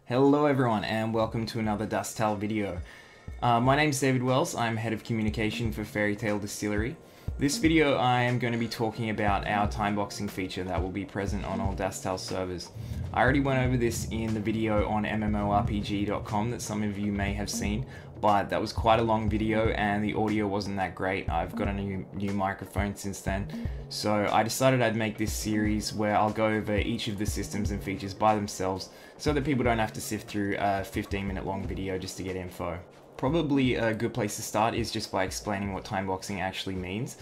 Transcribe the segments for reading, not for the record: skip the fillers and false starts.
Hello everyone and welcome to another Dust Tale video. My name's David Wells, I'm Head of Communication for Fairy Tale Distillery. This video I am going to be talking about our timeboxing feature that will be present on all Dust Tale servers. I already went over this in the video on mmorpg.com that some of you may have seen, but that was quite a long video and the audio wasn't that great. I've got a new microphone since then, so I decided I'd make this series where I'll go over each of the systems and features by themselves so that people don't have to sift through a 15-minute long video just to get info. Probably a good place to start is just by explaining what timeboxing actually means.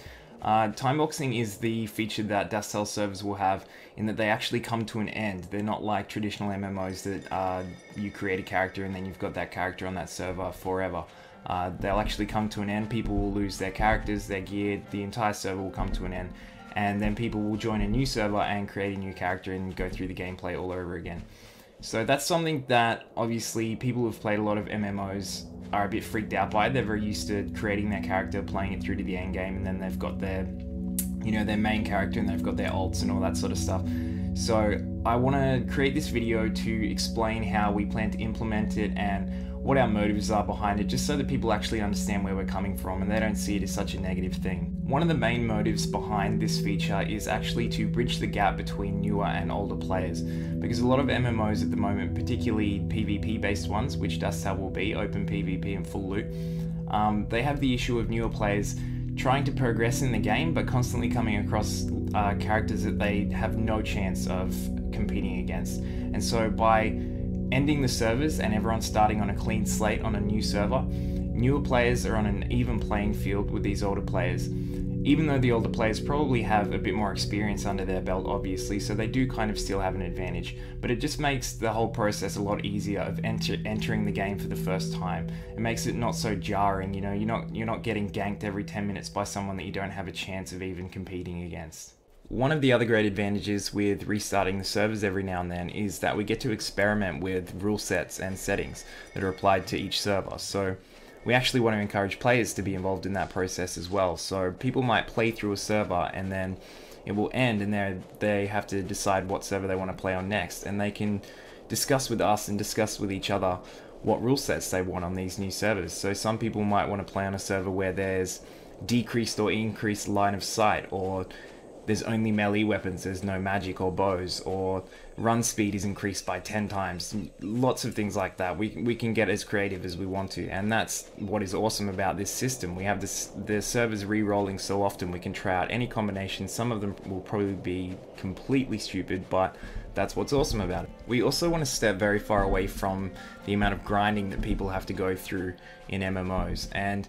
Timeboxing is the feature that Dust Tale servers will have in that they actually come to an end. They're not like traditional MMOs that you create a character and then you've got that character on that server forever. They'll actually come to an end. People will lose their characters, their gear, the entire server will come to an end, and then people will join a new server and create a new character and go through the gameplay all over again. So that's something that obviously people who've played a lot of MMOs are a bit freaked out by. They're very used to creating their character, playing it through to the end game, and then they've got their, their main character and they've got their ults and all that sort of stuff. So I want to create this video to explain how we plan to implement it and what our motives are behind it, just so that people actually understand where we're coming from and they don't see it as such a negative thing. One of the main motives behind this feature is actually to bridge the gap between newer and older players, because a lot of MMOs at the moment, particularly PvP based ones, which Dust Tale will be, open PvP and full loot, they have the issue of newer players trying to progress in the game but constantly coming across characters that they have no chance of competing against. And so by ending the servers and everyone starting on a clean slate on a new server, newer players are on an even playing field with these older players. Even though the older players probably have a bit more experience under their belt, obviously, so they do kind of still have an advantage, but it just makes the whole process a lot easier of entering the game for the first time. It makes it not so jarring, you're not getting ganked every 10 minutes by someone that you don't have a chance of even competing against. One of the other great advantages with restarting the servers every now and then is that we get to experiment with rule sets and settings that are applied to each server. So we actually want to encourage players to be involved in that process as well. So people might play through a server and then it will end and they have to decide what server they want to play on next, and they can discuss with us and discuss with each other what rule sets they want on these new servers. So some people might want to play on a server where there's decreased or increased line of sight, or there's only melee weapons, there's no magic or bows, or run speed is increased by 10 times. Lots of things like that. We can get as creative as we want to, and that's what is awesome about this system. We have the servers re-rolling so often we can try out any combination. Some of them will probably be completely stupid, but that's what's awesome about it. We also want to step very far away from the amount of grinding that people have to go through in MMOs, and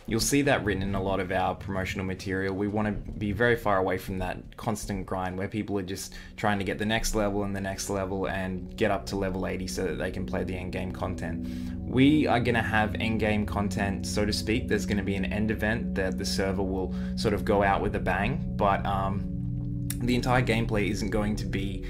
you'll see that written in a lot of our promotional material. We want to be very far away from that constant grind where people are just trying to get the next level and the next level and get up to level 80 so that they can play the endgame content. We are going to have endgame content, so to speak. There's going to be an end event that the server will sort of go out with a bang, but the entire gameplay isn't going to be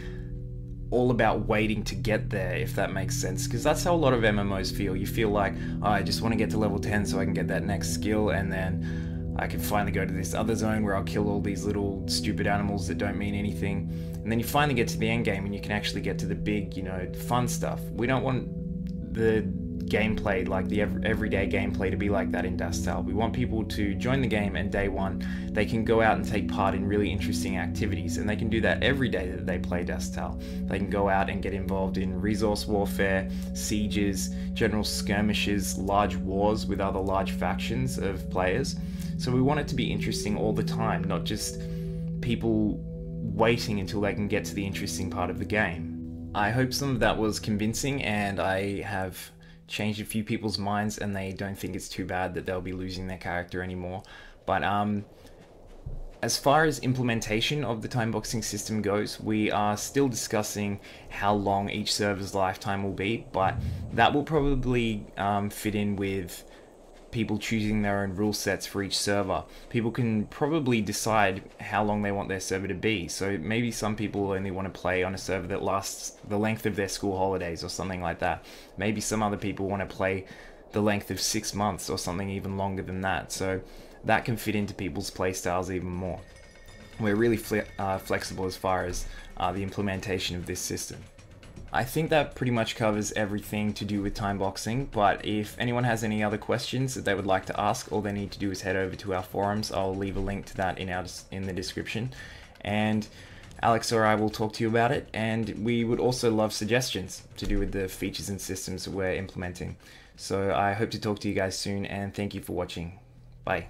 all about waiting to get there, if that makes sense, because that's how a lot of MMOs feel. You feel like, oh, I just want to get to level 10 so I can get that next skill, and then I can finally go to this other zone where I'll kill all these little stupid animals that don't mean anything, and then you finally get to the end game and you can actually get to the big, fun stuff. We don't want the gameplay, like the everyday gameplay, to be like that in Dust Tale. We want people to join the game and day one they can go out and take part in really interesting activities, and they can do that every day that they play Dust Tale. They can go out and get involved in resource warfare, sieges, general skirmishes, large wars with other large factions of players. So we want it to be interesting all the time, not just people waiting until they can get to the interesting part of the game. I hope some of that was convincing and I have changed a few people's minds and they don't think it's too bad that they'll be losing their character anymore. But as far as implementation of the timeboxing system goes, we are still discussing how long each server's lifetime will be, but that will probably fit in with people choosing their own rule sets for each server. People can probably decide how long they want their server to be. So maybe some people only want to play on a server that lasts the length of their school holidays or something like that. Maybe some other people want to play the length of 6 months or something even longer than that. So that can fit into people's play styles even more. We're really flexible as far as the implementation of this system. I think that pretty much covers everything to do with timeboxing, but if anyone has any other questions that they would like to ask, all they need to do is head over to our forums. I'll leave a link to that in the description, and Alex or I will talk to you about it, and we would also love suggestions to do with the features and systems that we're implementing. So I hope to talk to you guys soon, and thank you for watching. Bye.